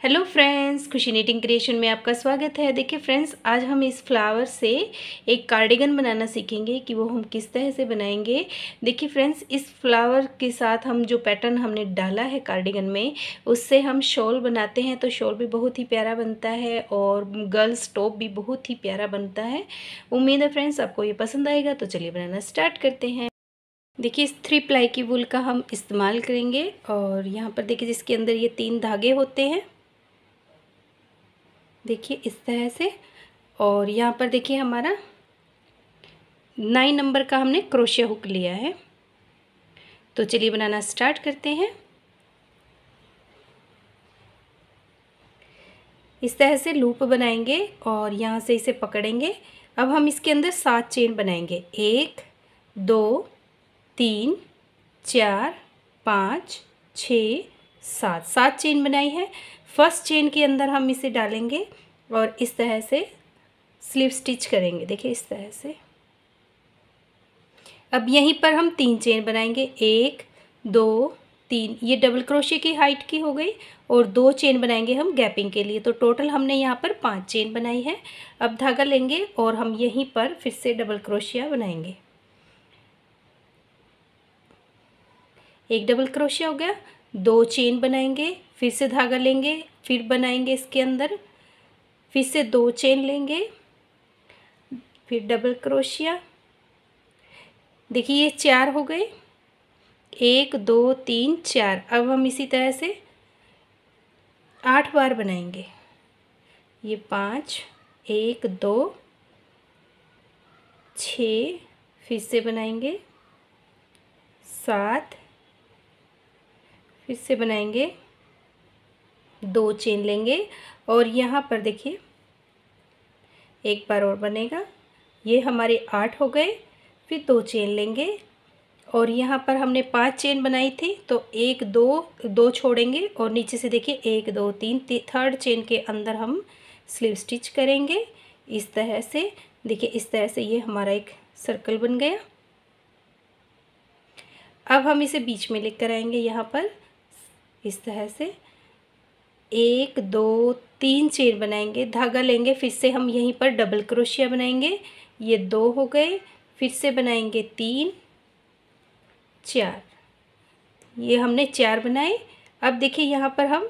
Hello friends, खुशी knitting creation में आपका स्वागत है। देखिए फ्रेंड्स, आज हम इस फ्लावर से एक कार्डिगन बनाना सीखेंगे कि वो हम किस तरह से बनाएंगे। देखिए फ्रेंड्स, इस फ्लावर के साथ हम जो पैटर्न हमने डाला है कार्डिगन में, उससे हम शॉल बनाते हैं तो शॉल भी बहुत ही प्यारा बनता है और गर्ल्स टॉप भी बहुत ही प्यारा बनता है। उम्मीद है फ्रेंड्स आपको ये पसंद आएगा। तो चलिए बनाना स्टार्ट करते हैं। देखिए इस 3 प्लाई की वूल का हम इस्तेमाल करेंगे और यहाँ पर देखिए जिसके अंदर ये 3 धागे होते हैं, देखिए इस तरह से। और यहाँ पर देखिए हमारा 9 नंबर का हमने क्रोशिया हुक लिया है। तो चलिए बनाना स्टार्ट करते हैं। इस तरह से लूप बनाएंगे और यहाँ से इसे पकड़ेंगे। अब हम इसके अंदर 7 चेन बनाएंगे। 1 2 3 4 5 6 7 7 चेन बनाई है। फर्स्ट चेन के अंदर हम इसे डालेंगे और इस तरह से स्लीव स्टिच करेंगे। देखिए इस तरह से। अब यहीं पर हम 3 चेन बनाएंगे। 1 2 3, ये डबल क्रोशिया की हाइट की हो गई और 2 चेन बनाएंगे हम गैपिंग के लिए। तो टोटल हमने यहाँ पर 5 चेन बनाई है। अब धागा लेंगे और हम यहीं पर फिर से डबल क्रोशिया बनाएंगे। एक डबल क्रोशिया हो गया, 2 चेन बनाएंगे, फिर से धागा लेंगे, फिर बनाएंगे इसके अंदर, फिर से 2 चेन लेंगे, फिर डबल क्रोशिया। देखिए ये 4 हो गए। 1 2 3 4। अब हम इसी तरह से 8 बार बनाएंगे। ये 5 1 2 6, फिर से बनाएंगे 7, फिर से बनाएंगे 2 चेन लेंगे और यहाँ पर देखिए एक बार और बनेगा। ये हमारे 8 हो गए। फिर 2 चेन लेंगे और यहाँ पर हमने 5 चेन बनाई थी तो 1 2 छोड़ेंगे और नीचे से देखिए 1 2 3 थर्ड चेन के अंदर हम स्लीव स्टिच करेंगे इस तरह से। देखिए इस तरह से ये हमारा एक सर्कल बन गया। अब हम इसे बीच में लेकर आएंगे यहाँ पर इस तरह से। 1 2 3 चेन बनाएंगे, धागा लेंगे, फिर से हम यहीं पर डबल क्रोशिया बनाएंगे। ये 2 हो गए, फिर से बनाएंगे 3 4, ये हमने 4 बनाए। अब देखिए यहाँ पर हम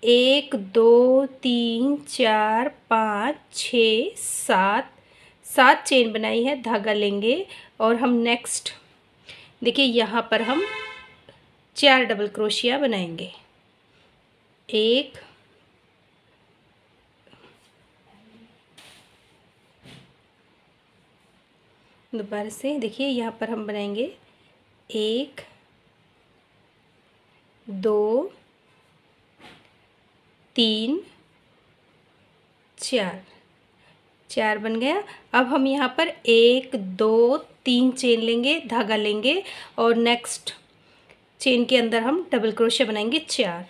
1 2 3 4 5 6 7 7 चेन बनाई है। धागा लेंगे और हम नेक्स्ट देखिए यहाँ पर हम 4 डबल क्रोशिया बनाएंगे। 1 दोबारा से देखिए यहाँ पर हम बनाएंगे 1 2 3 4, 4 बन गया। अब हम यहाँ पर 1 2 3 चेन लेंगे, धागा लेंगे और नेक्स्ट चेन के अंदर हम डबल क्रोशिया बनाएंगे 4।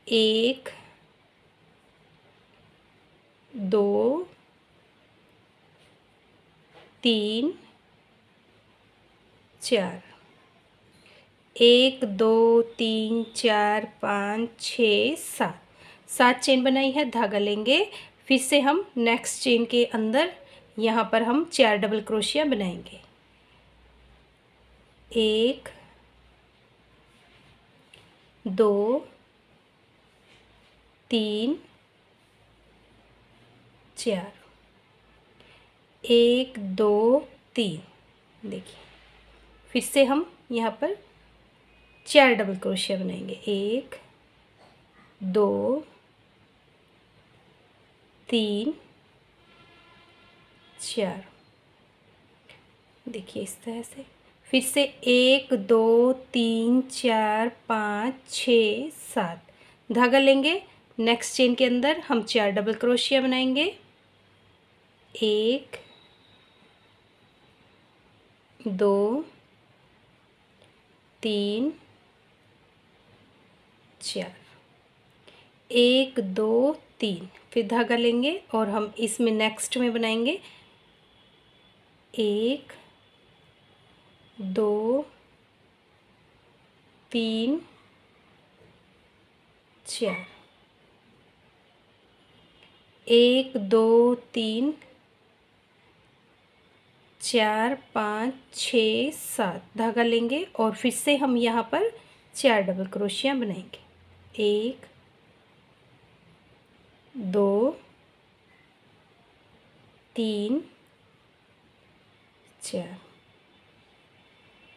1 2 3 4, 1 2 3 4 5 6 7 7 चेन बनाई है। धागा लेंगे, फिर से हम नेक्स्ट चेन के अंदर यहाँ पर हम 4 डबल क्रोशिया बनाएंगे। 1 2 3 4, 1 2 3। देखिए फिर से हम यहाँ पर 4 डबल क्रोशिया बनाएंगे। 1 2 3 4, देखिए इस तरह से। फिर से 1 2 3 4 5 6 7, धागा लेंगे, नेक्स्ट चेन के अंदर हम 4 डबल क्रोशिया बनाएंगे। 1 2 3 4, 1 2 3, फिर धागा लेंगे और हम इसमें नेक्स्ट में बनाएंगे 1 2 3 4, 1 2 3 4 5 6 7 धागा लेंगे और फिर से हम यहाँ पर 4 डबल क्रोशिया बनाएंगे। 1 2 3 4।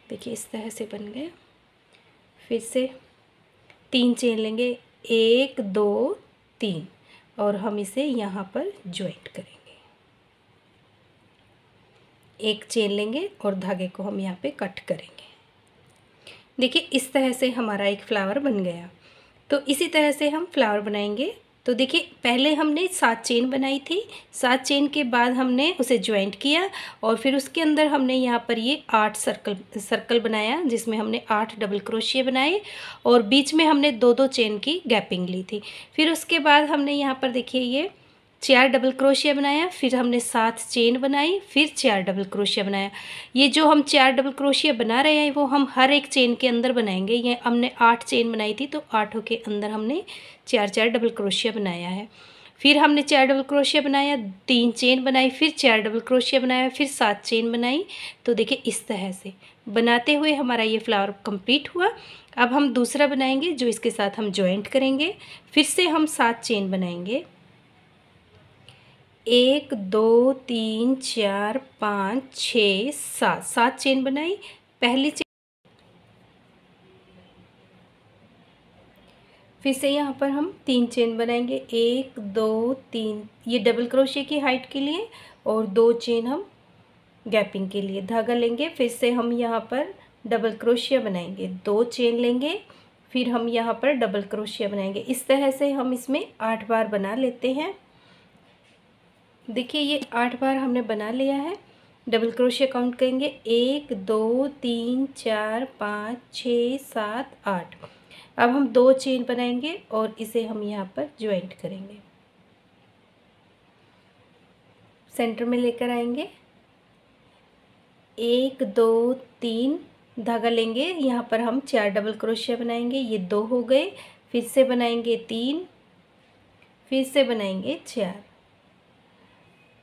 देखिए इस तरह से बन गए। फिर से 3 चेन लेंगे, 1 2 3, और हम इसे यहाँ पर ज्वाइंट करेंगे। एक चेन लेंगे और धागे को हम यहाँ पे कट करेंगे। देखिए इस तरह से हमारा एक फ्लावर बन गया। तो इसी तरह से हम फ्लावर बनाएंगे। तो देखिए पहले हमने 7 चेन बनाई थी, 7 चेन के बाद हमने उसे ज्वाइंट किया और फिर उसके अंदर हमने यहाँ पर ये 8 सर्कल बनाया, जिसमें हमने 8 डबल क्रोशिया बनाए और बीच में हमने 2-2 चेन की गैपिंग ली थी। फिर उसके बाद हमने यहाँ पर देखिए ये 4 डबल क्रोशिया बनाया, फिर हमने 7 चेन बनाई, फिर 4 डबल क्रोशिया बनाया। ये जो हम 4 डबल क्रोशिया बना रहे हैं वो हम हर एक चेन के अंदर बनाएंगे। ये हमने 8 चेन बनाई थी तो 8 के अंदर हमने 4-4 डबल क्रोशिया बनाया है। फिर हमने 4 डबल क्रोशिया बनाया, 3 चेन बनाई, फिर 4 डबल क्रोशिया बनाया, फिर 7 चेन बनाई। तो देखिए इस तरह से बनाते हुए हमारा ये फ्लावर कंप्लीट हुआ। अब हम दूसरा बनाएंगे जो इसके साथ हम ज्वाइंट करेंगे। फिर से हम 7 चेन बनाएंगे, 1 2 3 4 5 6 7, 7 चेन बनाई। पहली चेन, फिर से यहाँ पर हम 3 चेन बनाएंगे, 1 2 3, ये डबल क्रोशिया की हाइट के लिए, और 2 चेन हम गैपिंग के लिए। धागा लेंगे, फिर से हम यहाँ पर डबल क्रोशिया बनाएंगे, 2 चेन लेंगे, फिर हम यहाँ पर डबल क्रोशिया बनाएंगे। इस तरह से हम इसमें 8 बार बना लेते हैं। देखिए ये 8 बार हमने बना लिया है। डबल क्रोशिया काउंट करेंगे, 1 2 3 4 5 6 7 8। अब हम 2 चेन बनाएंगे और इसे हम यहाँ पर ज्वाइंट करेंगे। सेंटर में लेकर आएंगे, 1 2 3 धागा लेंगे, यहाँ पर हम 4 डबल क्रोशिया बनाएंगे, ये 2 हो गए, फिर से बनाएंगे 3, फिर से बनाएंगे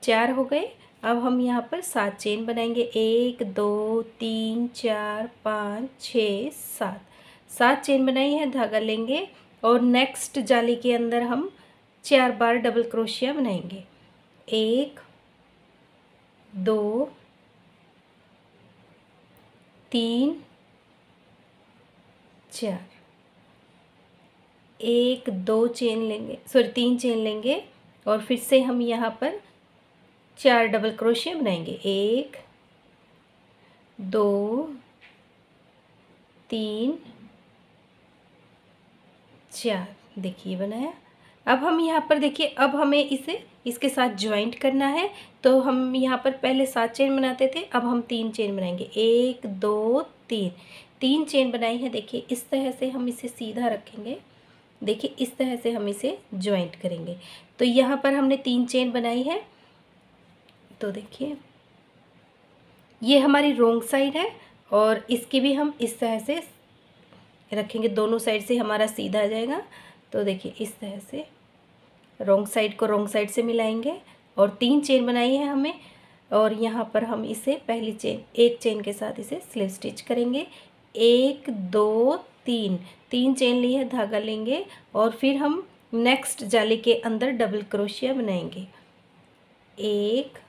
4 हो गए। अब हम यहाँ पर 7 चेन बनाएंगे, 1 2 3 4 5 6 7, 7 चेन बनाई है। धागा लेंगे और नेक्स्ट जाली के अंदर हम 4 बार डबल क्रोशिया बनाएंगे, 1 2 3 4, 1 2 चेन लेंगे, 3 चेन लेंगे और फिर से हम यहाँ पर 4 डबल क्रोशिया बनाएंगे, 1 2 3 4। देखिए बनाया। अब हम यहाँ पर देखिए, अब हमें इसे इसके साथ ज्वाइंट करना है। तो हम यहाँ पर पहले 7 चेन बनाते थे, अब हम 3 चेन बनाएंगे, 1 2 3, 3 चेन बनाई है। देखिए इस तरह से हम इसे सीधा रखेंगे। देखिए इस तरह से हम इसे ज्वाइंट करेंगे। तो यहाँ पर हमने 3 चेन बनाई है। तो देखिए ये हमारी रोंग साइड है और इसकी भी हम इस तरह से रखेंगे, दोनों साइड से हमारा सीधा आ जाएगा। तो देखिए इस तरह से रोंग साइड को रोंग साइड से मिलाएंगे और 3 चेन बनाई है हमें, और यहाँ पर हम इसे पहली चेन, एक चेन के साथ इसे स्लिप स्टिच करेंगे, 1 2 3, 3 चेन ली है। धागा लेंगे और फिर हम नेक्स्ट जाली के अंदर डबल क्रोशिया बनाएंगे, 1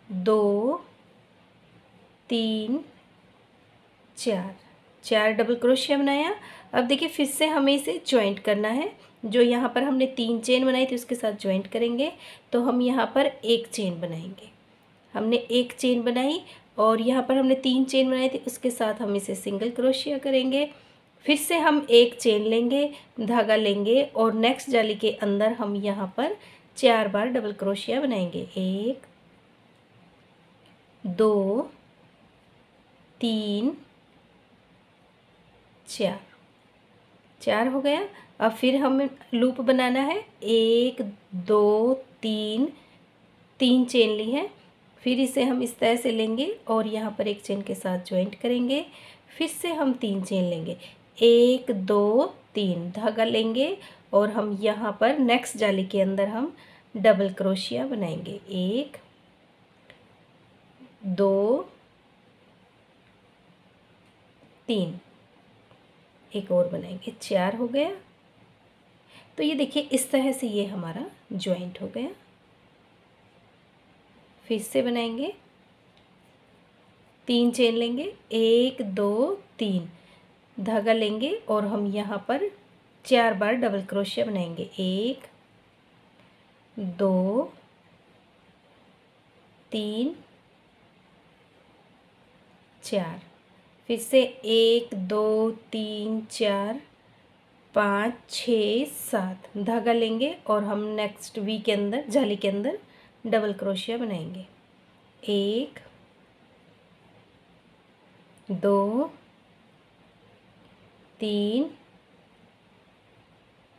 2 3 4, 4 डबल क्रोशिया बनाया। अब देखिए फिर से हमें इसे ज्वाइंट करना है। जो यहाँ पर हमने 3 चेन बनाई थी उसके साथ ज्वाइंट करेंगे। तो हम यहाँ पर 1 चेन बनाएंगे, हमने 1 चेन बनाई और यहाँ पर हमने 3 चेन बनाई थी, उसके साथ हम इसे सिंगल क्रोशिया करेंगे। फिर से हम 1 चेन लेंगे, धागा लेंगे और नेक्स्ट जाली के अंदर हम यहाँ पर 4 बार डबल क्रोशिया बनाएंगे, 1 2 3 4, 4 हो गया। अब फिर हमें लूप बनाना है, 1 2 3, 3 चेन ली है। फिर इसे हम इस तरह से लेंगे और यहाँ पर 1 चेन के साथ ज्वाइंट करेंगे। फिर से हम 3 चेन लेंगे, 1 2 3 धागा लेंगे और हम यहाँ पर नेक्स्ट जाली के अंदर हम डबल क्रोशिया बनाएंगे। 1 2 3, एक और बनाएंगे, 4 हो गया। तो ये देखिए इस तरह से ये हमारा जॉइंट हो गया। फिर से बनाएंगे, 3 चेन लेंगे, 1 2 3 धागा लेंगे और हम यहाँ पर 4 बार डबल क्रोशिया बनाएंगे। 1 2 3 4, फिर से 1 2 3 4 5 6 7 धागा लेंगे और हम नेक्स्ट वी के अंदर जाली के अंदर डबल क्रोशिया बनाएंगे। 1 2 3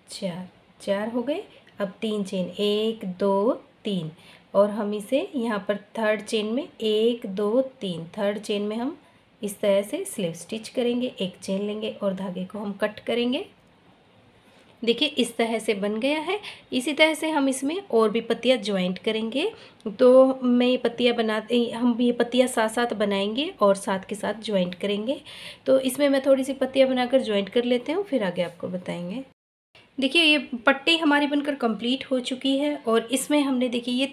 4, 4 हो गए। अब 3 चेन, 1 2 3 और हम इसे यहाँ पर थर्ड चेन में 1 2 3 थर्ड चेन में हम इस तरह से स्लीव स्टिच करेंगे। एक चेन लेंगे और धागे को हम कट करेंगे। देखिए इस तरह से बन गया है। इसी तरह से हम इसमें और भी पत्तियां ज्वाइंट करेंगे। तो मैं ये पत्तियां हम ये पत्तियां साथ साथ बनाएंगे और साथ के साथ ज्वाइंट करेंगे। तो इसमें मैं थोड़ी सी पत्तियां बनाकर ज्वाइंट कर लेते हूँ, फिर आगे आपको बताएंगे। देखिए ये पट्टी हमारी बनकर कंप्लीट हो चुकी है और इसमें हमने देखिए ये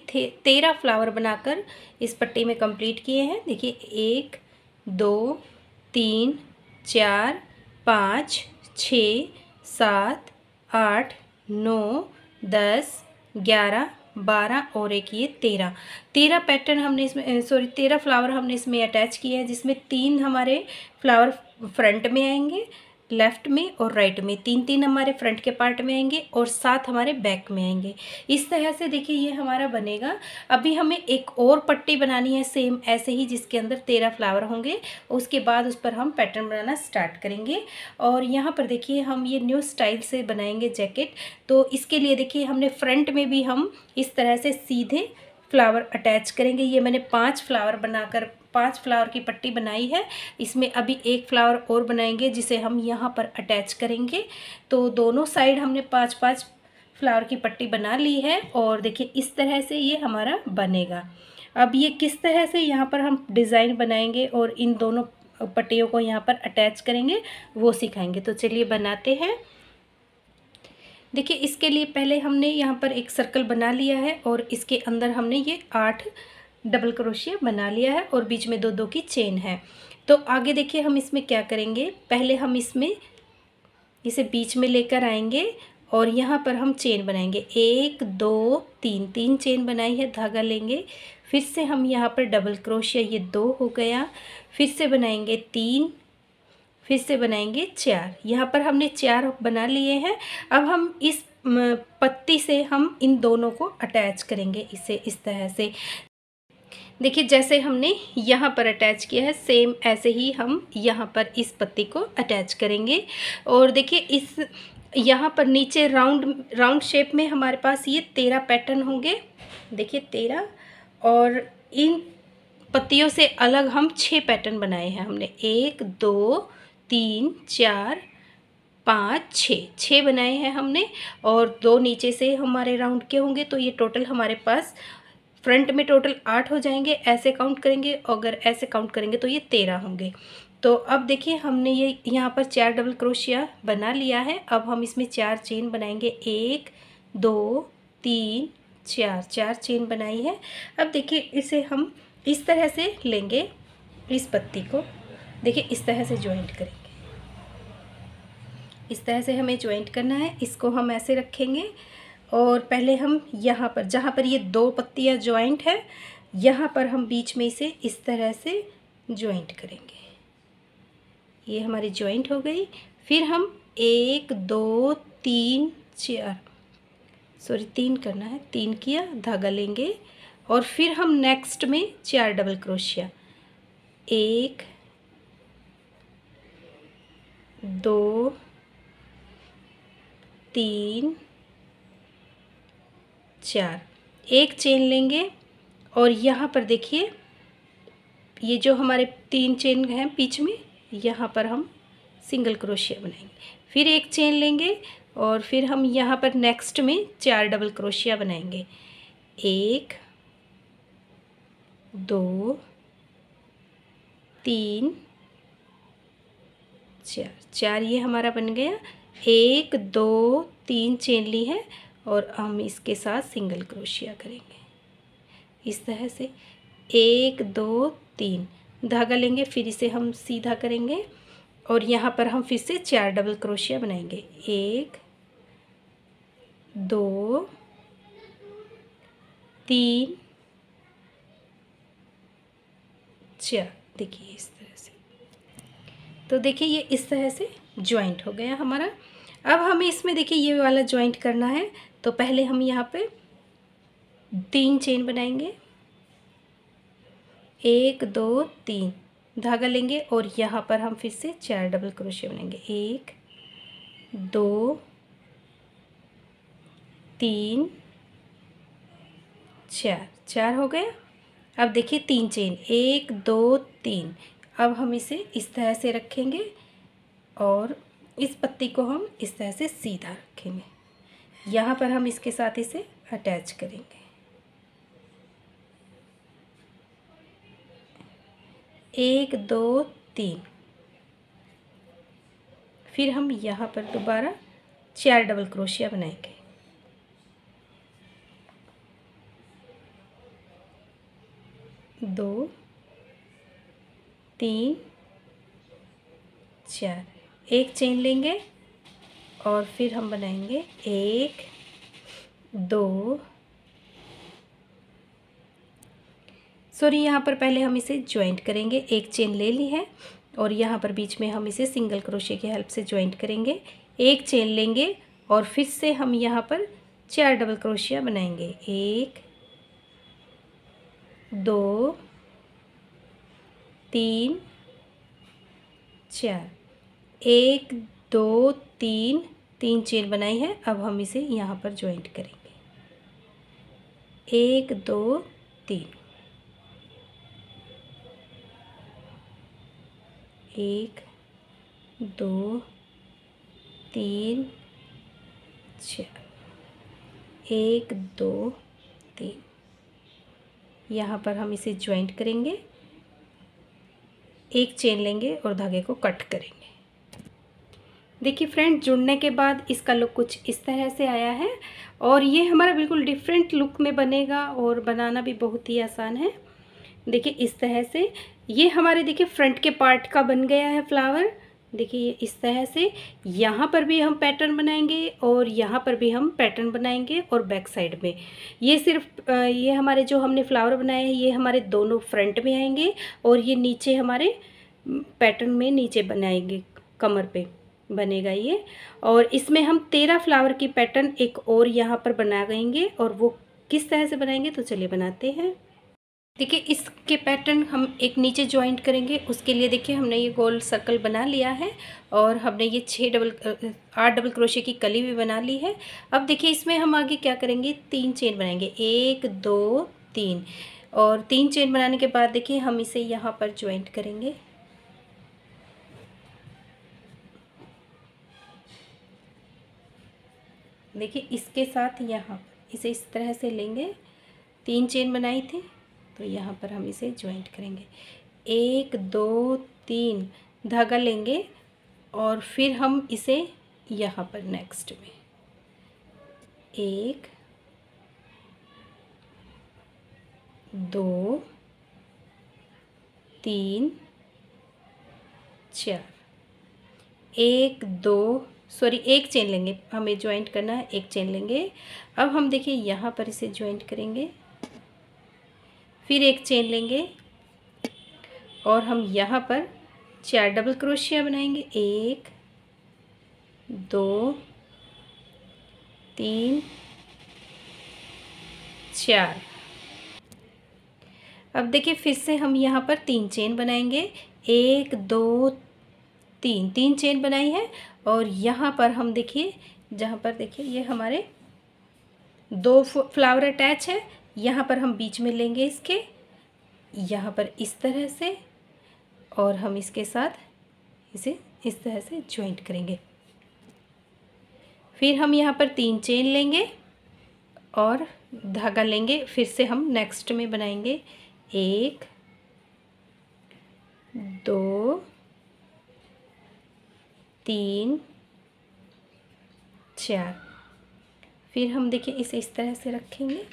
13 फ्लावर बनाकर इस पट्टी में कंप्लीट किए हैं। देखिए 1 2 3 4 5 6 7 8 9 10 11 12 और एक ये 13 पैटर्न हमने इसमें 13 फ्लावर हमने इसमें अटैच किए हैं, जिसमें 3 हमारे फ्लावर फ्रंट में आएंगे लेफ़्ट में और राइट में, 3 हमारे फ्रंट के पार्ट में आएंगे और 7 हमारे बैक में आएंगे। इस तरह से देखिए ये हमारा बनेगा। अभी हमें एक और पट्टी बनानी है सेम ऐसे ही, जिसके अंदर 13 फ्लावर होंगे। उसके बाद उस पर हम पैटर्न बनाना स्टार्ट करेंगे। और यहाँ पर देखिए हम ये न्यू स्टाइल से बनाएंगे जैकेट। तो इसके लिए देखिए हमने फ्रंट में भी हम इस तरह से सीधे फ्लावर अटैच करेंगे। ये मैंने 5 फ्लावर बनाकर 5 फ्लावर की पट्टी बनाई है। इसमें अभी एक फ्लावर और बनाएंगे जिसे हम यहाँ पर अटैच करेंगे। तो दोनों साइड हमने 5-5 फ्लावर की पट्टी बना ली है और देखिए इस तरह से ये हमारा बनेगा। अब ये किस तरह से यहाँ पर हम डिज़ाइन बनाएंगे और इन दोनों पट्टियों को यहाँ पर अटैच करेंगे वो सिखाएंगे। तो चलिए बनाते हैं। देखिए इसके लिए पहले हमने यहाँ पर एक सर्कल बना लिया है और इसके अंदर हमने ये 8 डबल क्रोशिया बना लिया है और बीच में 2-2 की चेन है। तो आगे देखिए हम इसमें क्या करेंगे, पहले हम इसमें इसे बीच में लेकर आएंगे और यहाँ पर हम चेन बनाएंगे। 1 2 3 चेन बनाई है, धागा लेंगे, फिर से हम यहाँ पर डबल क्रोशिया, ये 2 हो गया, फिर से बनाएंगे 3, फिर से बनाएंगे 4। यहाँ पर हमने 4 बना लिए हैं। अब हम इस पत्ती से हम इन दोनों को अटैच करेंगे इसे इस तरह से। देखिए जैसे हमने यहाँ पर अटैच किया है सेम ऐसे ही हम यहाँ पर इस पत्ती को अटैच करेंगे। और देखिए इस यहाँ पर नीचे राउंड शेप में हमारे पास ये 13 पैटर्न होंगे। देखिए 13, और इन पत्तियों से अलग हम 6 पैटर्न बनाए हैं हमने। 1 2 3 4 5 6 बनाए हैं हमने और 2 नीचे से हमारे राउंड के होंगे। तो ये टोटल हमारे पास फ्रंट में टोटल 8 हो जाएंगे। ऐसे काउंट करेंगे, अगर ऐसे काउंट करेंगे तो ये 13 होंगे। तो अब देखिए हमने ये यहाँ पर 4 डबल क्रोशिया बना लिया है। अब हम इसमें 4 चेन बनाएंगे। 1 2 3 4 चेन बनाई है। अब देखिए इसे हम इस तरह से लेंगे, इस पत्ती को देखिए इस तरह से ज्वाइंट करेंगे। इस तरह से हमें ज्वाइंट करना है। इसको हम ऐसे रखेंगे और पहले हम यहाँ पर जहाँ पर ये 2 पत्तियाँ ज्वाइंट है, यहाँ पर हम बीच में इसे इस तरह से ज्वाइंट करेंगे। ये हमारी ज्वाइंट हो गई। फिर हम 1 2 3 4 3 करना है, 3 किया, धागा लेंगे और फिर हम नेक्स्ट में 4 डबल क्रोशिया। 1 2 3 4, एक चेन लेंगे और यहाँ पर देखिए ये जो हमारे 3 चेन हैं बीच में, यहाँ पर हम सिंगल क्रोशिया बनाएंगे। फिर एक चेन लेंगे और फिर हम यहाँ पर नेक्स्ट में 4 डबल क्रोशिया बनाएंगे। 1 2 3 4 ये हमारा बन गया। 1 2 3 चेन ली है और हम इसके साथ सिंगल क्रोशिया करेंगे इस तरह से। 1 2 3 धागा लेंगे, फिर इसे हम सीधा करेंगे और यहाँ पर हम फिर से 4 डबल क्रोशिया बनाएंगे। 1 2 3 4। देखिए इस तरह से। तो देखिए ये इस तरह से जॉइंट हो गया हमारा। अब हमें इसमें देखिए ये वाला जॉइंट करना है, तो पहले हम यहाँ पे 3 चेन बनाएंगे। 1 2 3 धागा लेंगे और यहाँ पर हम फिर से 4 डबल क्रोशिया बनाएंगे। 1 2 3 4 हो गया। अब देखिए 3 चेन 1 2 3। अब हम इसे इस तरह से रखेंगे और इस पत्ती को हम इस तरह से सीधा रखेंगे। यहाँ पर हम इसके साथ इसे अटैच करेंगे। 1 2 3। फिर हम यहाँ पर दोबारा 4 डबल क्रोशिया बनाएंगे। 2 3 4। एक चेन लेंगे और फिर हम बनाएंगे 1 2। सॉरी, यहाँ पर पहले हम इसे ज्वाइंट करेंगे। एक चेन ले ली है और यहाँ पर बीच में हम इसे सिंगल क्रोशे की हेल्प से ज्वाइंट करेंगे। एक चेन लेंगे और फिर से हम यहाँ पर 4 डबल क्रोशिया बनाएंगे। 1 2 3 4। 1 2 3 चेन बनाई है। अब हम इसे यहाँ पर ज्वाइंट करेंगे। 1 2 3। 1 2 3 4। 1 2 3। यहाँ पर हम इसे ज्वाइंट करेंगे। एक चेन लेंगे और धागे को कट करेंगे। देखिए फ्रेंड, जुड़ने के बाद इसका लुक कुछ इस तरह से आया है और ये हमारा बिल्कुल डिफरेंट लुक में बनेगा और बनाना भी बहुत ही आसान है। देखिए इस तरह से ये हमारे देखिए फ्रंट के पार्ट का बन गया है फ्लावर। देखिए इस तरह से यहाँ पर भी हम पैटर्न बनाएंगे और यहाँ पर भी हम पैटर्न बनाएंगे और बैक साइड में ये सिर्फ ये हमारे जो हमने फ्लावर बनाए हैं ये हमारे दोनों फ्रंट में आएंगे और ये नीचे हमारे पैटर्न में नीचे बनाएंगे, कमर पे बनेगा ये। और इसमें हम 13 फ्लावर की पैटर्न एक और यहाँ पर बनाएंगे और वो किस तरह से बनाएंगे तो चलिए बनाते हैं। देखिए इसके पैटर्न हम एक नीचे ज्वाइंट करेंगे। उसके लिए देखिए हमने ये गोल सर्कल बना लिया है और हमने ये 8 डबल क्रोशे की कली भी बना ली है। अब देखिए इसमें हम आगे क्या करेंगे, 3 चेन बनाएंगे। 1 2 3 और 3 चेन बनाने के बाद देखिए हम इसे यहाँ पर ज्वाइंट करेंगे। देखिए इसके साथ यहाँ इसे इस तरह से लेंगे। 3 चेन बनाई थी तो यहाँ पर हम इसे ज्वाइंट करेंगे। 1 2 3 धागा लेंगे और फिर हम इसे यहाँ पर नेक्स्ट में 1 2 3 4। 1 2 सॉरी एक चेन लेंगे, हमें ज्वाइंट करना है। एक चेन लेंगे। अब हम देखिए यहाँ पर इसे ज्वाइंट करेंगे। फिर एक चेन लेंगे और हम यहाँ पर 4 डबल क्रोशिया बनाएंगे। 1 2 3 4। अब देखिए फिर से हम यहाँ पर 3 चेन बनाएंगे। 1 2 3 चेन बनाई है और यहाँ पर हम देखिए जहाँ पर देखिए ये हमारे 2 फ्लावर अटैच है। यहाँ पर हम बीच में लेंगे इसके, यहाँ पर इस तरह से और हम इसके साथ इसे इस तरह से ज्वाइंट करेंगे। फिर हम यहाँ पर 3 चेन लेंगे और धागा लेंगे, फिर से हम नेक्स्ट में बनाएंगे 1 2 3 4। फिर हम देखिए इसे इस तरह से रखेंगे।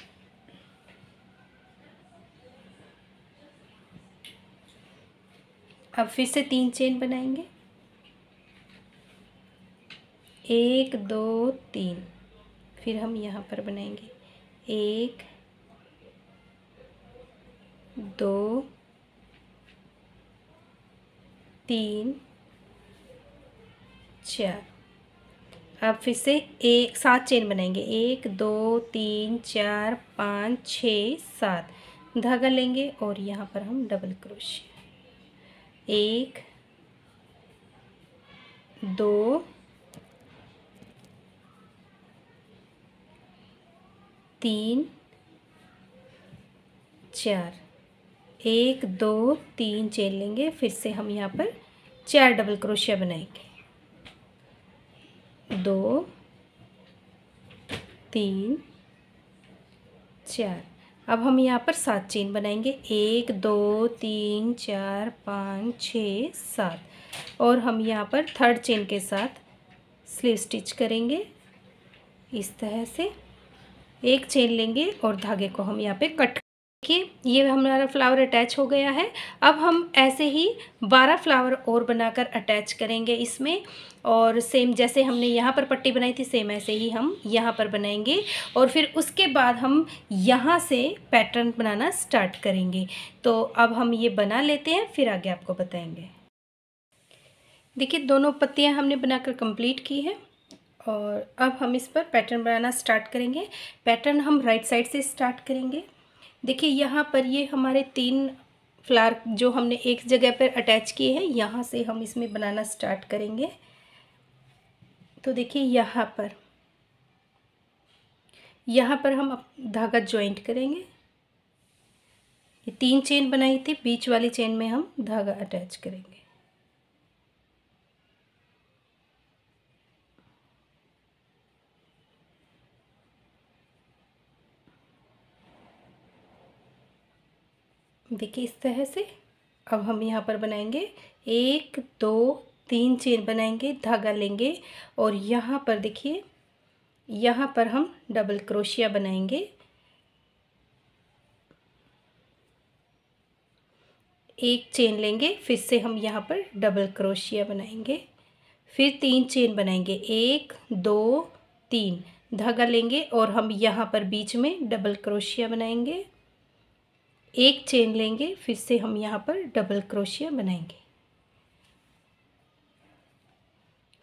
अब फिर से 3 चेन बनाएंगे, 1 2 3। फिर हम यहाँ पर बनाएंगे 1 2 3 4। अब फिर से 7 चेन बनाएंगे, 1 2 3 4 5 6 7। धागा लेंगे और यहाँ पर हम डबल क्रोशिया 1 2 3 4। 1 2 3 चेन लेंगे, फिर से हम यहाँ पर 4 डबल क्रोशिया बनाएंगे, 2 3 4। अब हम यहाँ पर 7 चेन बनाएंगे, 1 2 3 4 5 6 7। और हम यहाँ पर थर्ड चेन के साथ स्लीव स्टिच करेंगे। इस तरह से एक चेन लेंगे और धागे को हम यहाँ पे कट। देखिए ये हमारा फ्लावर अटैच हो गया है। अब हम ऐसे ही 12 फ्लावर और बनाकर अटैच करेंगे इसमें, और सेम जैसे हमने यहाँ पर पट्टी बनाई थी सेम ऐसे ही हम यहाँ पर बनाएंगे, और फिर उसके बाद हम यहाँ से पैटर्न बनाना स्टार्ट करेंगे। तो अब हम ये बना लेते हैं, फिर आगे आपको बताएंगे। देखिए दोनों पत्तियाँ हमने बनाकर कंप्लीट की है और अब हम इस पर पैटर्न बनाना स्टार्ट करेंगे। पैटर्न हम राइट साइड से स्टार्ट करेंगे। देखिए यहाँ पर ये हमारे 3 फ्लावर जो हमने एक जगह पर अटैच किए हैं, यहाँ से हम इसमें बनाना स्टार्ट करेंगे। तो देखिए यहाँ पर हम धागा ज्वाइंट करेंगे। ये 3 चेन बनाई थी, बीच वाली चेन में हम धागा अटैच करेंगे। देखिए इस तरह से अब हम यहाँ पर बनाएंगे 1 2 3 चेन बनाएंगे, धागा लेंगे और यहाँ पर देखिए यहाँ पर हम डबल क्रोशिया बनाएंगे। एक चेन लेंगे, फिर से हम यहाँ पर डबल क्रोशिया बनाएंगे, फिर 3 चेन बनाएंगे, 1 2 3। धागा लेंगे और हम यहाँ पर बीच में डबल क्रोशिया बनाएंगे। एक चेन लेंगे, फिर से हम यहाँ पर डबल क्रोशिया बनाएंगे,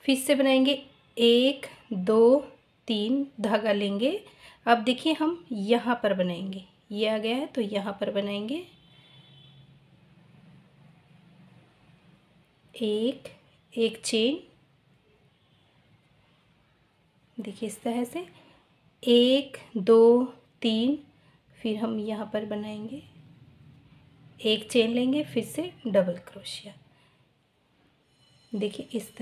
फिर से बनाएंगे 1 2 3। धागा लेंगे। अब देखिए हम यहाँ पर बनाएंगे, ये आ गया है तो यहाँ पर बनाएंगे एक चेन। देखिए इस तरह से 1 2 3। फिर हम यहाँ पर बनाएंगे, एक चेन लेंगे, फिर से डबल क्रोशिया। देखिए इस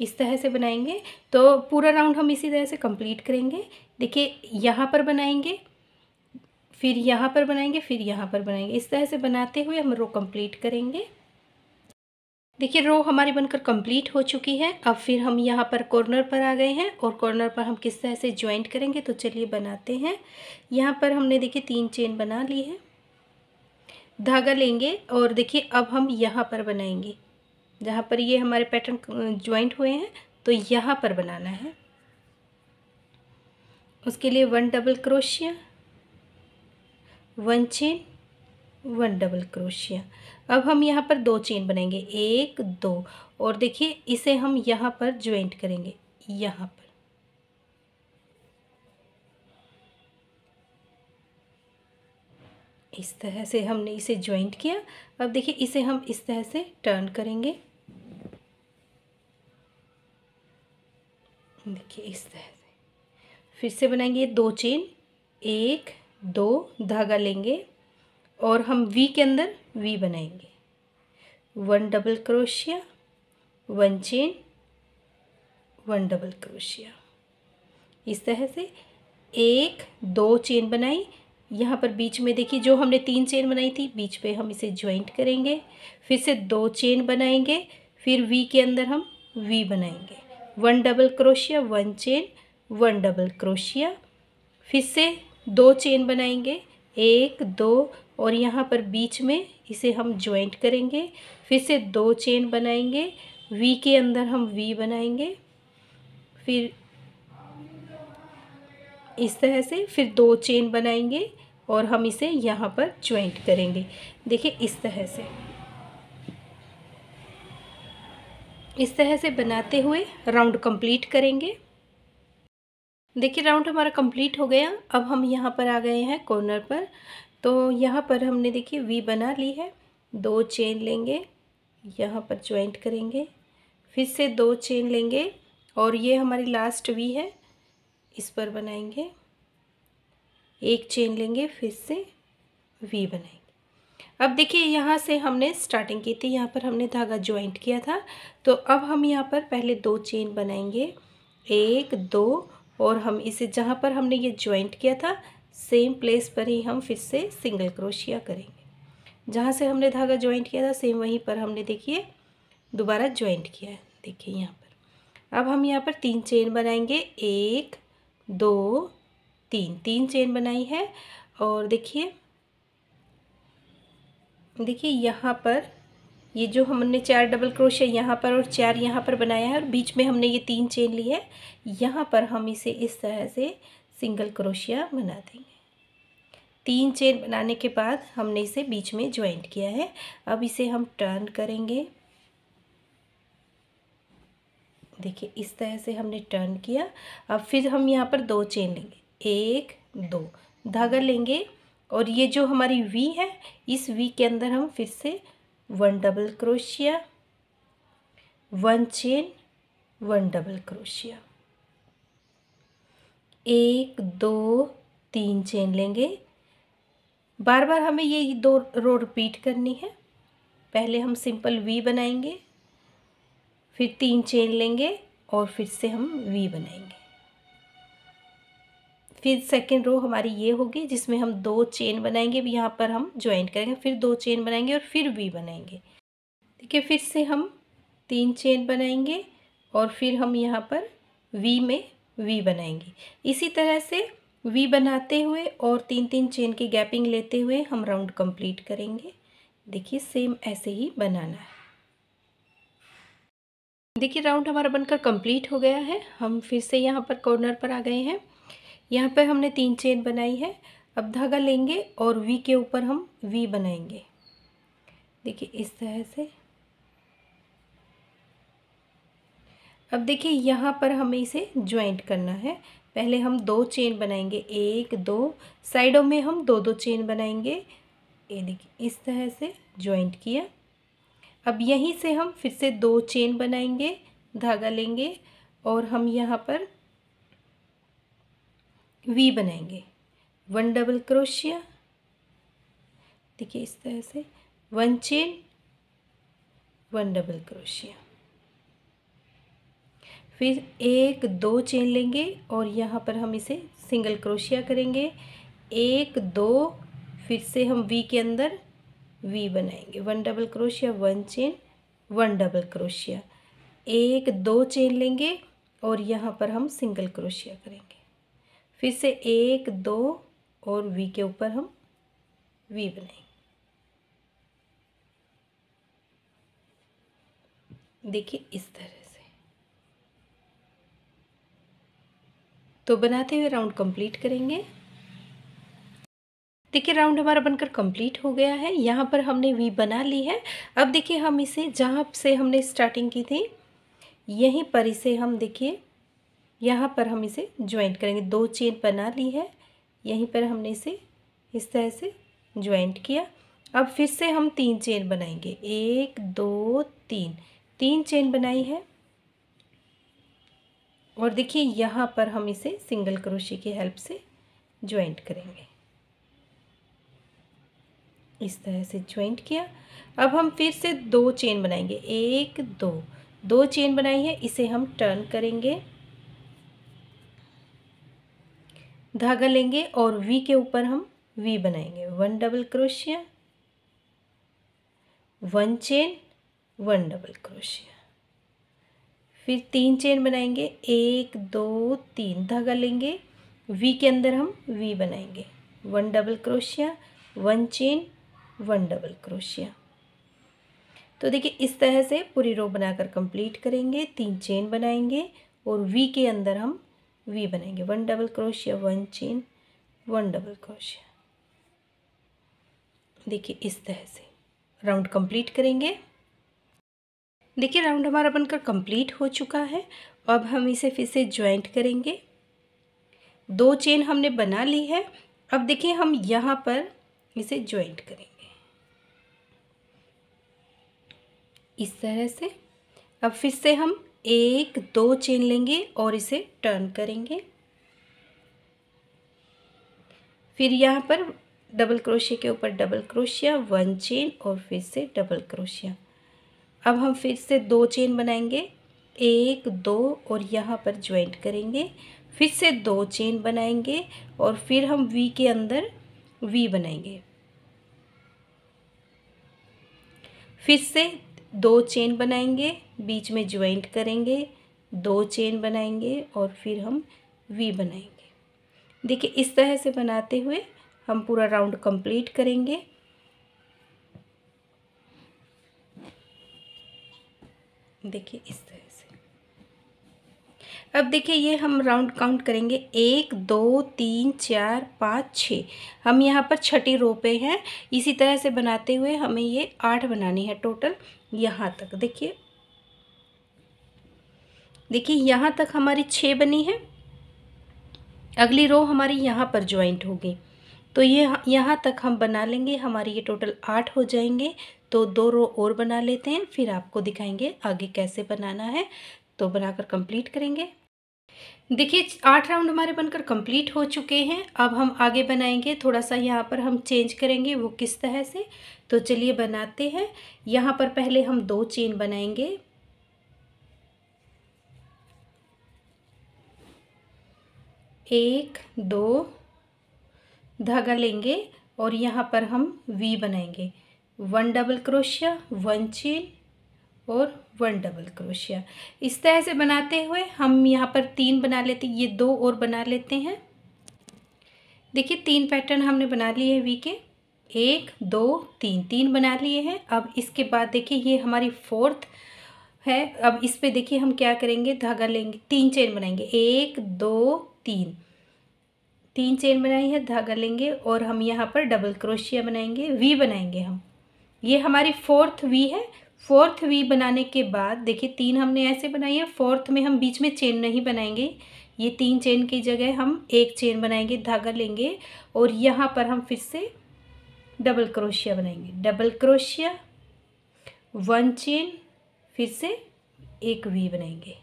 तरह से बनाएंगे। तो पूरा राउंड हम इसी तरह से कंप्लीट करेंगे। देखिए यहाँ पर बनाएंगे, फिर यहाँ पर बनाएंगे, फिर यहाँ पर बनाएंगे। इस तरह से बनाते हुए हम रो कंप्लीट करेंगे। देखिए रो हमारी बनकर कंप्लीट हो चुकी है। अब फिर हम यहाँ पर कॉर्नर पर आ गए हैं और कॉर्नर पर हम किस तरह से ज्वाइंट करेंगे, तो चलिए बनाते हैं। यहाँ पर हमने देखिए 3 चेन बना ली है, धागा लेंगे और देखिए अब हम यहाँ पर बनाएंगे, जहाँ पर ये हमारे पैटर्न ज्वाइंट हुए हैं तो यहाँ पर बनाना है। उसके लिए 1 double crochet, 1 chain, 1 double crochet. अब हम यहाँ पर 2 चेन बनाएंगे, 1 2, और देखिए इसे हम यहाँ पर ज्वाइंट करेंगे, यहाँ पर इस तरह से हमने इसे ज्वाइंट किया। अब देखिए इसे हम इस तरह से टर्न करेंगे। देखिए इस तरह से फिर से बनाएंगे 2 चेन, 1 2। धागा लेंगे और हम वी के अंदर वी बनाएंगे, 1 double crochet, 1 chain 1 double crochet. इस तरह से 1 2 चेन बनाई। यहाँ पर बीच में देखिए जो हमने 3 चेन बनाई थी, बीच पे हम इसे ज्वाइंट करेंगे, फिर से 2 चेन बनाएंगे, फिर वी के अंदर हम वी बनाएंगे, 1 double crochet, 1 chain 1 double crochet, फिर से 2 चेन बनाएंगे, 1 2 और यहाँ पर बीच में इसे हम ज्वाइंट करेंगे, फिर से 2 चेन बनाएंगे, वी के अंदर हम वी बनाएंगे, फिर इस तरह से फिर 2 चेन बनाएंगे और हम इसे यहाँ पर ज्वाइंट करेंगे। देखिए इस तरह से बनाते हुए राउंड कंप्लीट करेंगे। देखिए राउंड हमारा कंप्लीट हो गया। अब हम यहाँ पर आ गए हैं कॉर्नर पर। तो यहाँ पर हमने देखिए वी बना ली है, 2 चेन लेंगे, यहाँ पर ज्वाइंट करेंगे, फिर से 2 चेन लेंगे और ये हमारी लास्ट वी है, इस पर बनाएंगे, 1 चेन लेंगे, फिर से वी बनाएंगे। अब देखिए यहाँ से हमने स्टार्टिंग की थी, यहाँ पर हमने धागा ज्वाइंट किया था, तो अब हम यहाँ पर पहले 2 चेन बनाएंगे, 1 2 और हम इसे जहाँ पर हमने ये ज्वाइंट किया था सेम प्लेस पर ही हम फिर से सिंगल क्रोशिया करेंगे। जहाँ से हमने धागा ज्वाइंट किया था सेम वहीं पर हमने देखिए दोबारा ज्वाइंट किया है। देखिए यहाँ पर अब हम यहाँ पर 3 चेन बनाएंगे, 1 2 3 चेन बनाई है और देखिए यहाँ पर ये जो हमने 4 डबल क्रोशिया यहाँ पर और 4 यहाँ पर बनाया है और बीच में हमने ये 3 चेन ली है, यहाँ पर हम इसे इस तरह से सिंगल क्रोशिया बना देंगे। 3 चेन बनाने के बाद हमने इसे बीच में ज्वाइंट किया है। अब इसे हम टर्न करेंगे। देखिए इस तरह से हमने टर्न किया। अब फिर हम यहाँ पर 2 चेन लेंगे, 1 2 धागा लेंगे और ये जो हमारी वी है इस वी के अंदर हम फिर से 1 double crochet, 1 chain 1 double crochet, 1 2 3 chain लेंगे। बार बार हमें ये 2 रो रिपीट करनी है। पहले हम सिंपल वी बनाएंगे, फिर 3 चेन लेंगे और फिर से हम वी बनाएंगे। फिर सेकेंड रो हमारी ये होगी जिसमें हम 2 चेन बनाएंगे, यहाँ पर हम ज्वाइंट करेंगे, फिर 2 चेन बनाएंगे और फिर वी बनाएंगे। ठीक है, फिर से हम 3 चेन बनाएंगे और फिर हम यहाँ पर वी में वी बनाएंगे। इसी तरह से वी बनाते हुए और 3 चेन की गैपिंग लेते हुए हम राउंड कंप्लीट करेंगे। देखिए सेम ऐसे ही बनाना है। देखिए राउंड हमारा बनकर कंप्लीट हो गया है। हम फिर से यहाँ पर कॉर्नर पर आ गए हैं। यहाँ पर हमने 3 चेन बनाई है। अब धागा लेंगे और वी के ऊपर हम वी बनाएंगे। देखिए इस तरह से। अब देखिए यहाँ पर हमें इसे ज्वाइंट करना है। पहले हम 2 चेन बनाएंगे, 1 2 साइडों में हम 2 चेन बनाएंगे। ये देखिए इस तरह से ज्वाइंट किया। अब यहीं से हम फिर से 2 चेन बनाएंगे, धागा लेंगे और हम यहाँ पर वी बनाएंगे, 1 डबल क्रोशिया। देखिए इस तरह से 1 चेन 1 डबल क्रोशिया, फिर 1 2 चेन लेंगे और यहाँ पर हम इसे सिंगल क्रोशिया करेंगे, 1 2 फिर से हम वी के अंदर वी बनाएंगे, 1 double crochet, 1 chain 1 double crochet, 1 2 chain लेंगे और यहाँ पर हम सिंगल क्रोशिया करेंगे, फिर से 1 2 और वी के ऊपर हम वी बनाएंगे। देखिए इस तरह से। तो बनाते हुए राउंड कंप्लीट करेंगे। देखिए राउंड हमारा बनकर कंप्लीट हो गया है। यहाँ पर हमने वी बना ली है। अब देखिए हम इसे जहाँ से हमने स्टार्टिंग की थी यहीं पर इसे हम देखिए यहाँ पर हम इसे ज्वाइंट करेंगे। 2 चेन बना ली है, यहीं पर हमने इसे इस तरह से ज्वाइंट किया। अब फिर से हम 3 चेन बनाएंगे, 1 2 3 चेन बनाई है और देखिए यहाँ पर हम इसे सिंगल क्रोशे की हेल्प से ज्वाइंट करेंगे। इस तरह से ज्वाइंट किया। अब हम फिर से 2 चेन बनाएंगे, 1 2 2 चेन बनाई है, इसे हम टर्न करेंगे, धागा लेंगे और वी के ऊपर हम वी बनाएंगे। 1 double crochet, 1 chain, 1 double crochet, फिर 3 चेन बनाएंगे, 1 2 3, धागा लेंगे, वी के अंदर हम वी बनाएंगे, 1 double crochet, 1 chain, 1 double crochet. तो देखिए इस तरह से पूरी रो बनाकर कंप्लीट करेंगे। 3 चेन बनाएंगे और वी के अंदर हम वी बनाएंगे, 1 double crochet, 1 chain, 1 double crochet. देखिए इस तरह से राउंड कंप्लीट करेंगे। देखिए राउंड हमारा बनकर कंप्लीट हो चुका है। अब हम इसे फिर से ज्वाइंट करेंगे। 2 चेन हमने बना ली है। अब देखिए हम यहाँ पर इसे ज्वाइंट करेंगे इस तरह से। अब फिर से हम 1 2 चेन लेंगे और इसे टर्न करेंगे, फिर यहाँ पर डबल क्रोशिया के ऊपर डबल क्रोशिया, 1 चेन और फिर से डबल क्रोशिया। अब हम फिर से 2 चेन बनाएंगे, 1 2 और यहाँ पर ज्वाइंट करेंगे, फिर से 2 चेन बनाएंगे और फिर हम वी के अंदर वी बनाएंगे, फिर से 2 चेन बनाएंगे, बीच में ज्वाइंट करेंगे, 2 चेन बनाएंगे और फिर हम वी बनाएंगे। देखिए इस तरह से बनाते हुए हम पूरा राउंड कंप्लीट करेंगे। देखिए इस तरह से। अब देखिए ये हम राउंड काउंट करेंगे, 1 2 3 4 5 6। हम यहाँ पर छठी रो पे हैं। इसी तरह से बनाते हुए हमें ये 8 बनानी है टोटल यहाँ तक। देखिए यहाँ तक हमारी 6 बनी है। अगली रो हमारी यहाँ पर ज्वाइंट होगी, तो ये यहाँ तक हम बना लेंगे, हमारी ये टोटल 8 हो जाएंगे। तो 2 रो और बना लेते हैं, फिर आपको दिखाएंगे आगे कैसे बनाना है। तो बनाकर कंप्लीट करेंगे। देखिए 8 राउंड हमारे बनकर कंप्लीट हो चुके हैं। अब हम आगे बनाएंगे, थोड़ा सा यहाँ पर हम चेंज करेंगे, वो किस तरह से। तो चलिए बनाते हैं। यहाँ पर पहले हम 2 चेन बनाएंगे, 1 2, धागा लेंगे और यहाँ पर हम वी बनाएंगे, 1 डबल क्रोशिया, 1 चेन और 1 डबल क्रोशिया। इस तरह से बनाते हुए हम यहाँ पर 3 बना लेते हैं, ये 2 और बना लेते हैं। देखिए 3 पैटर्न हमने बना लिए हैं वी के, 1 2 3, 3 बना लिए हैं। अब इसके बाद देखिए ये हमारी 4th है। अब इस पे देखिए हम क्या करेंगे, धागा लेंगे, 3 चेन बनाएंगे, 1 2 3, 3 चेन बनाई है, धागा लेंगे और हम यहाँ पर डबल क्रोशिया बनाएंगे, वी बनाएंगे हम। ये हमारी 4th वी है। 4th वी बनाने के बाद देखिए 3 हमने ऐसे बनाई है, 4th में हम बीच में चेन नहीं बनाएंगे। ये 3 चेन की जगह हम 1 चेन बनाएंगे, धागा लेंगे और यहाँ पर हम फिर से डबल क्रोशिया बनाएंगे, डबल क्रोशिया, 1 चेन, फिर से एक वी बनाएंगे।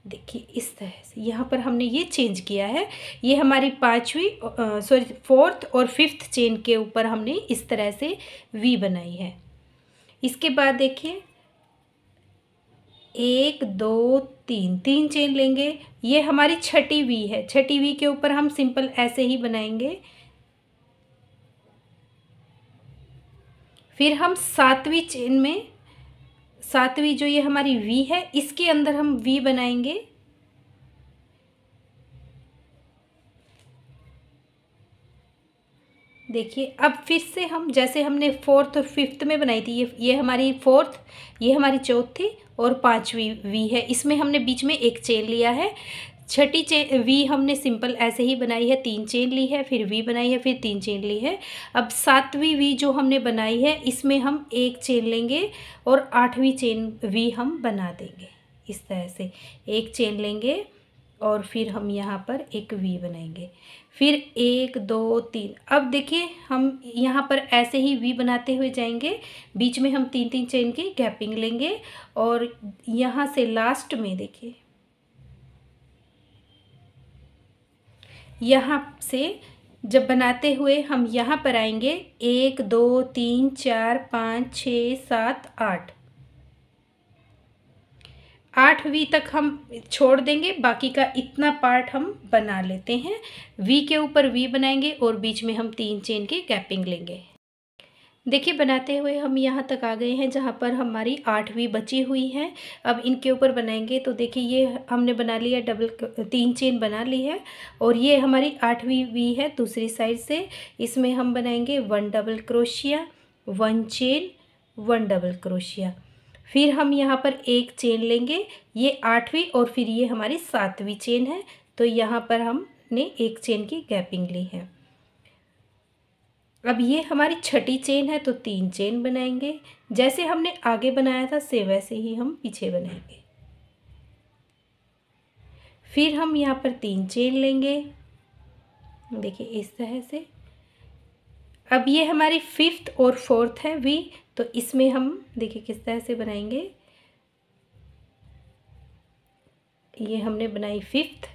देखिए इस तरह से यहाँ पर हमने ये चेंज किया है। ये हमारी 4th और 5th चेन के ऊपर हमने इस तरह से वी बनाई है। इसके बाद देखिए 1 2 3, 3 चेन लेंगे, ये हमारी छठी वी है। छठी वी के ऊपर हम सिंपल ऐसे ही बनाएंगे। फिर हम 7वीं चेन में, 7वीं जो ये हमारी वी है, इसके अंदर हम वी बनाएंगे। देखिए अब फिर से हम जैसे हमने 4th और 5th में बनाई थी, ये हमारी 4th, ये हमारी 4थी और 5वीं वी है। इसमें हमने बीच में 1 चेन लिया है। छठी चेन वी हमने सिंपल ऐसे ही बनाई है, 3 चेन ली है, फिर वी बनाई है, फिर 3 चेन ली है। अब 7वीं वी जो हमने बनाई है, इसमें हम 1 चेन लेंगे और 8वीं चेन वी हम बना देंगे। इस तरह से 1 चेन लेंगे और फिर हम यहाँ पर एक वी बनाएंगे, फिर 1 2 3। अब देखिए हम यहाँ पर ऐसे ही वी बनाते हुए जाएंगे, बीच में हम 3 चेन की गैपिंग लेंगे और यहाँ से लास्ट में देखिए यहाँ से जब बनाते हुए हम यहाँ पर आएंगे, 1 2 3 4 5 6 7 8, 8 वी तक हम छोड़ देंगे, बाकी का इतना पार्ट हम बना लेते हैं। वी के ऊपर वी बनाएंगे और बीच में हम 3 चेन की गैपिंग लेंगे। देखिए बनाते हुए हम यहाँ तक आ गए हैं जहाँ पर हमारी 8 वी बची हुई है। अब इनके ऊपर बनाएंगे तो देखिए ये हमने बना लिया, 3 चेन बना ली है और ये हमारी 8वीं वी है दूसरी साइड से। इसमें हम बनाएंगे 1 double crochet, 1 chain, 1 double crochet. फिर हम यहाँ पर एक चेन लेंगे, ये 8वीं और फिर ये हमारी 7वीं चेन है, तो यहाँ पर हमने एक चेन की गैपिंग ली है। अब ये हमारी छठी चेन है तो 3 चेन बनाएंगे, जैसे हमने आगे बनाया था सेम वैसे ही हम पीछे बनाएंगे। फिर हम यहाँ पर 3 चेन लेंगे, देखिए इस तरह से। अब ये हमारी 5th और 4th है वी, तो इसमें हम देखिए किस तरह से बनाएंगे। ये हमने बनाई 5th,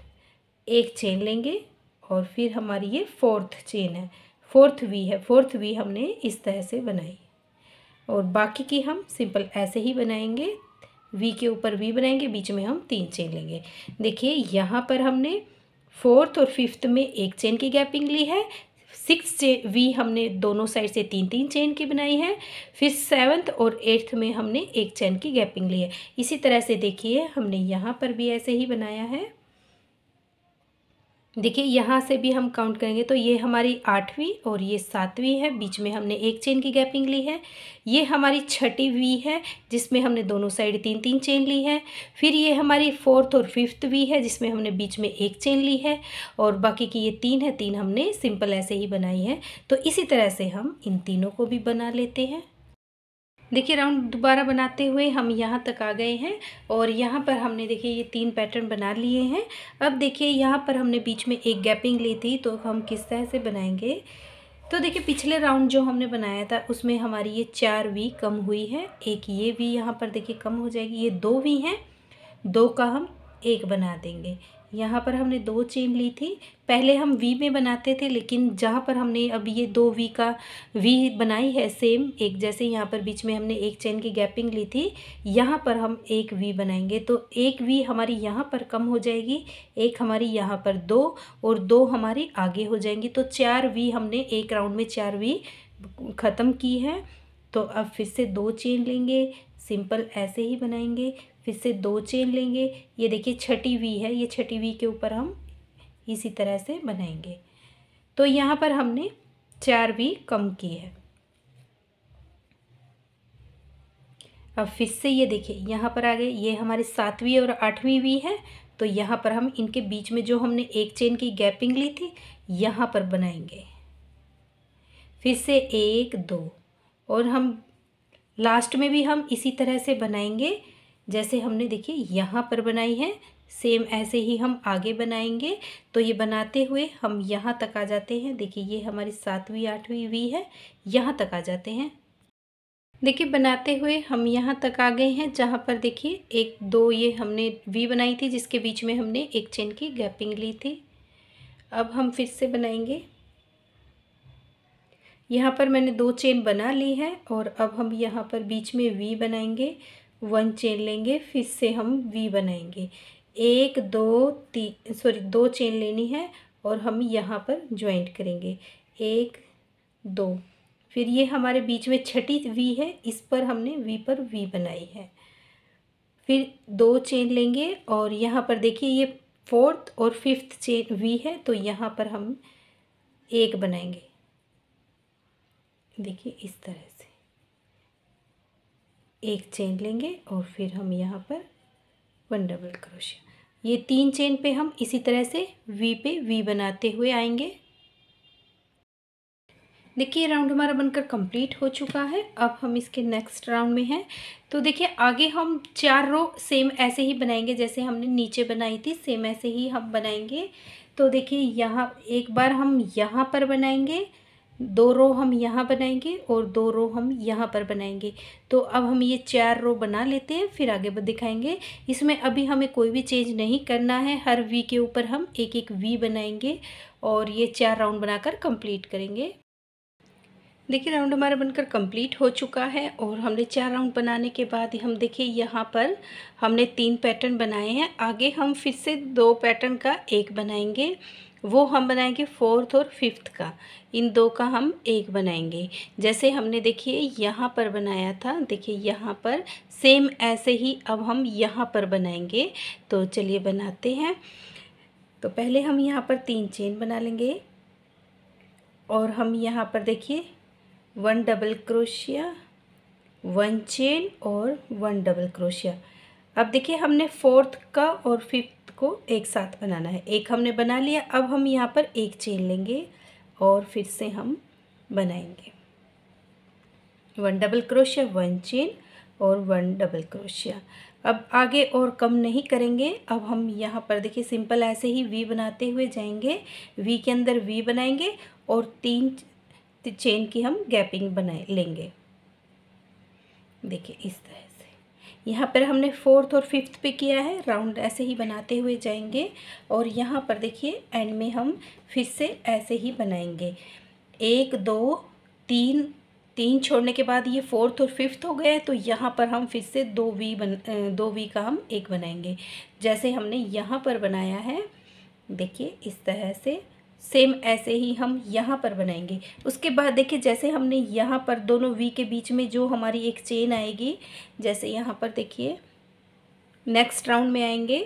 एक चेन लेंगे और फिर हमारी ये 4th चेन है, 4th वी है, 4th वी हमने इस तरह से बनाई और बाकी की हम सिंपल ऐसे ही बनाएंगे। वी के ऊपर वी बनाएंगे, बीच में हम 3 चेन लेंगे। देखिए यहाँ पर हमने 4th और 5th में एक चेन की गैपिंग ली है, 6th वी हमने दोनों साइड से 3-3 चेन की बनाई है, फिर 7th और 8th में हमने एक चेन की गैपिंग ली है। इसी तरह से देखिए हमने यहाँ पर भी ऐसे ही बनाया है। देखिए यहाँ से भी हम काउंट करेंगे तो ये हमारी 8वीं और ये 7वीं है, बीच में हमने एक चेन की गैपिंग ली है। ये हमारी छठी वी है जिसमें हमने दोनों साइड 3-3 चेन ली है। फिर ये हमारी 4th और 5th वी है जिसमें हमने बीच में एक चेन ली है और बाकी की ये 3 है, 3 हमने सिंपल ऐसे ही बनाई है। तो इसी तरह से हम इन तीनों को भी बना लेते हैं। देखिए राउंड दोबारा बनाते हुए हम यहाँ तक आ गए हैं और यहाँ पर हमने देखिए ये 3 पैटर्न बना लिए हैं। अब देखिए यहाँ पर हमने बीच में एक गैपिंग ली थी, तो हम किस तरह से बनाएंगे। तो देखिए पिछले राउंड जो हमने बनाया था उसमें हमारी ये 4 वी कम हुई है, एक ये वी यहाँ पर देखिए कम हो जाएगी, ये 2 वी हैं, 2 का हम 1 बना देंगे। यहाँ पर हमने 2 चेन ली थी, पहले हम वी में बनाते थे लेकिन जहाँ पर हमने अब ये 2 वी का वी बनाई है सेम एक जैसे, यहाँ पर बीच में हमने एक चेन की गैपिंग ली थी, यहाँ पर हम एक वी बनाएंगे तो एक वी हमारी यहाँ पर कम हो जाएगी, एक हमारी यहाँ पर 2 और 2 हमारी आगे हो जाएंगी। तो 4 वी हमने एक राउंड में 4 वी ख़त्म की है। तो अब फिर से 2 चेन लेंगे, सिंपल ऐसे ही बनाएंगे, फिर से 2 चेन लेंगे। ये देखिए छठी वी है, ये छठी वी के ऊपर हम इसी तरह से बनाएंगे। तो यहाँ पर हमने 4 वी कम की है। अब फिर से ये देखिए यहाँ पर आ गए, ये हमारे 7वीं और 8वीं वी है, तो यहाँ पर हम इनके बीच में जो हमने एक चेन की गैपिंग ली थी यहाँ पर बनाएंगे। फिर से 1 2 और हम लास्ट में भी हम इसी तरह से बनाएंगे जैसे हमने देखिए यहाँ पर बनाई है, सेम ऐसे ही हम आगे बनाएंगे। तो ये बनाते हुए हम यहाँ तक आ जाते हैं। देखिए ये हमारी 7वीं 8वीं वी है, यहाँ तक आ जाते हैं। देखिए बनाते हुए हम यहाँ तक आ गए हैं जहाँ पर देखिए 1 2 ये हमने वी बनाई थी जिसके बीच में हमने एक चेन की गैपिंग ली थी। अब हम फिर से बनाएंगे, यहाँ पर मैंने 2 चेन बना ली है और अब हम यहाँ पर बीच में वी बनाएंगे, 1 चेन लेंगे, फिर से हम वी बनाएंगे, 1 2 3 सॉरी 2 चेन लेनी है और हम यहाँ पर ज्वाइंट करेंगे 1 2। फिर ये हमारे बीच में छठी वी है, इस पर हमने वी पर वी बनाई है। फिर 2 चेन लेंगे और यहाँ पर देखिए ये 4th और 5th चेन वी है, तो यहाँ पर हम 1 बनाएंगे। देखिए इस तरह से एक चेन लेंगे और फिर हम यहाँ पर 1 डबल क्रोशिया। ये 3 चेन पे हम इसी तरह से वी पे वी बनाते हुए आएंगे। देखिए राउंड हमारा बनकर कंप्लीट हो चुका है। अब हम इसके नेक्स्ट राउंड में हैं। तो देखिए आगे हम 4 रो सेम ऐसे ही बनाएंगे जैसे हमने नीचे बनाई थी, सेम ऐसे ही हम बनाएंगे। तो देखिए यहाँ एक बार हम यहाँ पर बनाएंगे, 2 रो हम यहाँ बनाएंगे और 2 रो हम यहाँ पर बनाएंगे। तो अब हम ये 4 रो बना लेते हैं, फिर आगे दिखाएंगे। इसमें अभी हमें कोई भी चेंज नहीं करना है, हर वी के ऊपर हम एक वी बनाएंगे और ये 4 राउंड बनाकर कंप्लीट करेंगे। देखिए राउंड हमारा बनकर कंप्लीट हो चुका है और हमने 4 राउंड बनाने के बाद हम देखिए यहाँ पर हमने 3 पैटर्न बनाए हैं। आगे हम फिर से 2 पैटर्न का एक बनाएंगे, वो हम बनाएंगे 4th और 5th का। इन 2 का हम एक बनाएंगे। जैसे हमने देखिए यहाँ पर बनाया था, देखिए यहाँ पर सेम ऐसे ही अब हम यहाँ पर बनाएंगे। तो चलिए बनाते हैं। तो पहले हम यहाँ पर 3 चेन बना लेंगे और हम यहाँ पर देखिए 1 डबल क्रोशिया, 1 चेन और 1 डबल क्रोशिया। अब देखिए हमने 4th का और 5th को एक साथ बनाना है। एक हमने बना लिया, अब हम यहाँ पर एक चेन लेंगे और फिर से हम बनाएंगे 1 डबल क्रोशिया, 1 चेन और 1 डबल क्रोशिया। अब आगे और कम नहीं करेंगे। अब हम यहाँ पर देखिए सिंपल ऐसे ही वी बनाते हुए जाएंगे। वी के अंदर वी बनाएंगे और 3 चेन की हम गैपिंग बनाए लेंगे। देखिए इस तरह से यहाँ पर हमने 4th और 5th पे किया है। राउंड ऐसे ही बनाते हुए जाएंगे और यहाँ पर देखिए एंड में हम फिर से ऐसे ही बनाएंगे। 1 2 3 छोड़ने के बाद ये 4th और 5th हो गए। तो यहाँ पर हम फिर से 2 वी का हम एक बनाएंगे, जैसे हमने यहाँ पर बनाया है। देखिए इस तरह से सेम ऐसे ही हम यहाँ पर बनाएंगे। उसके बाद देखिए जैसे हमने यहाँ पर दोनों वी के बीच में जो हमारी एक चेन आएगी, जैसे यहाँ पर देखिए नेक्स्ट राउंड में आएंगे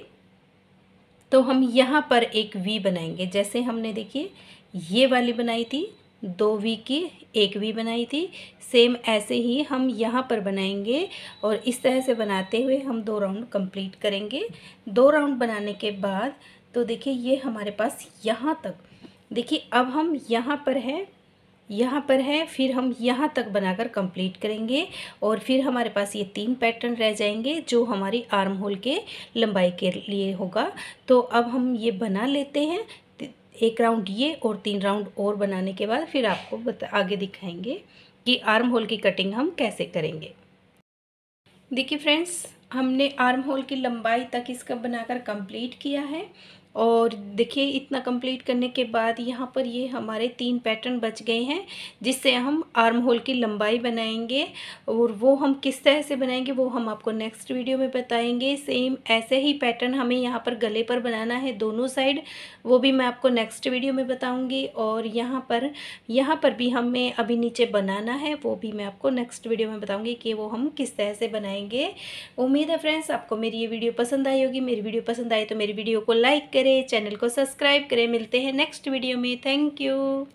तो हम यहाँ पर एक वी बनाएंगे। जैसे हमने देखिए ये वाली बनाई थी 2 वी की, एक वी बनाई थी, सेम ऐसे ही हम यहाँ पर बनाएंगे और इस तरह से बनाते हुए हम 2 राउंड कंप्लीट करेंगे। 2 राउंड बनाने के बाद तो देखिए ये हमारे पास यहाँ तक, देखिए अब हम यहाँ पर है, फिर हम यहाँ तक बनाकर कंप्लीट करेंगे और फिर हमारे पास ये 3 पैटर्न रह जाएंगे जो हमारी आर्म होल के लंबाई के लिए होगा। तो अब हम ये बना लेते हैं। एक राउंड ये और 3 राउंड और बनाने के बाद फिर आपको आगे दिखाएंगे कि आर्म होल की कटिंग हम कैसे करेंगे। देखिए फ्रेंड्स, हमने आर्म होल की लंबाई तक इसका बनाकर कंप्लीट किया है और देखिए इतना कंप्लीट करने के बाद यहाँ पर ये हमारे 3 पैटर्न बच गए हैं जिससे हम आर्म होल की लंबाई बनाएंगे और वो हम किस तरह से बनाएंगे वो हम आपको नेक्स्ट वीडियो में बताएंगे। सेम ऐसे ही पैटर्न हमें यहाँ पर गले पर बनाना है दोनों साइड, वो भी मैं आपको नेक्स्ट वीडियो में बताऊँगी। और यहाँ पर भी हमें अभी नीचे बनाना है, वो भी मैं आपको नेक्स्ट वीडियो में बताऊँगी कि वो हम किस तरह से बनाएंगे। उम्मीद है फ्रेंड्स आपको मेरी ये वीडियो पसंद आई होगी। मेरी वीडियो पसंद आई तो मेरी वीडियो को लाइक करें, चैनल को सब्सक्राइब करें। मिलते हैं नेक्स्ट वीडियो में। Thank you.